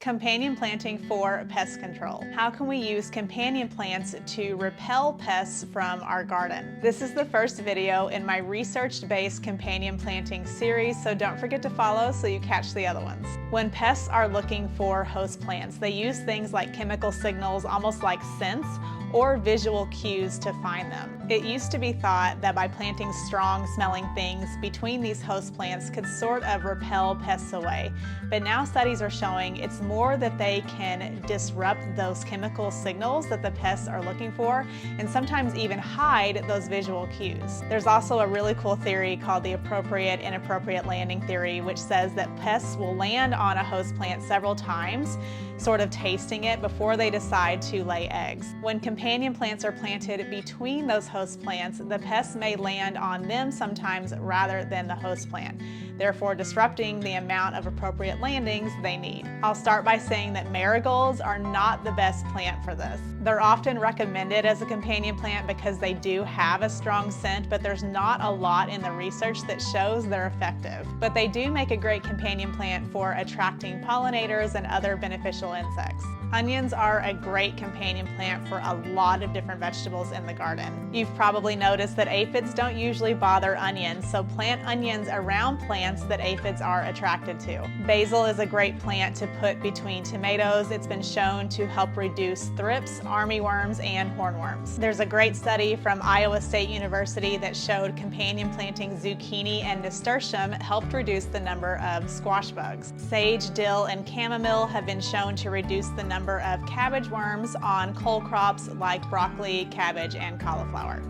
Companion planting for pest control. How can we use companion plants to repel pests from our garden? This is the first video in my research-based companion planting series, so don't forget to follow so you catch the other ones. When pests are looking for host plants, they use things like chemical signals, almost like scents, or visual cues to find them. It used to be thought that by planting strong smelling things between these host plants could sort of repel pests away, but now studies are showing it's more that they can disrupt those chemical signals that the pests are looking for, and sometimes even hide those visual cues. There's also a really cool theory called the appropriate-inappropriate landing theory, which says that pests will land on a host plant several times, sort of tasting it before they decide to lay eggs. When companion plants are planted between those host plants, the pests may land on them sometimes rather than the host plant, therefore disrupting the amount of appropriate landings they need. I'll start by saying that marigolds are not the best plant for this. They're often recommended as a companion plant because they do have a strong scent, but there's not a lot in the research that shows they're effective. But they do make a great companion plant for attracting pollinators and other beneficial insects. Onions are a great companion plant for a lot of different vegetables in the garden. You've probably noticed that aphids don't usually bother onions, so plant onions around plants that aphids are attracted to. Basil is a great plant to put between tomatoes. It's been shown to help reduce thrips, armyworms, and hornworms. There's a great study from Iowa State University that showed companion planting zucchini and nasturtium helped reduce the number of squash bugs. Sage, dill, and chamomile have been shown to reduce the number of cabbage worms on cole crops like broccoli, cabbage, and cauliflower.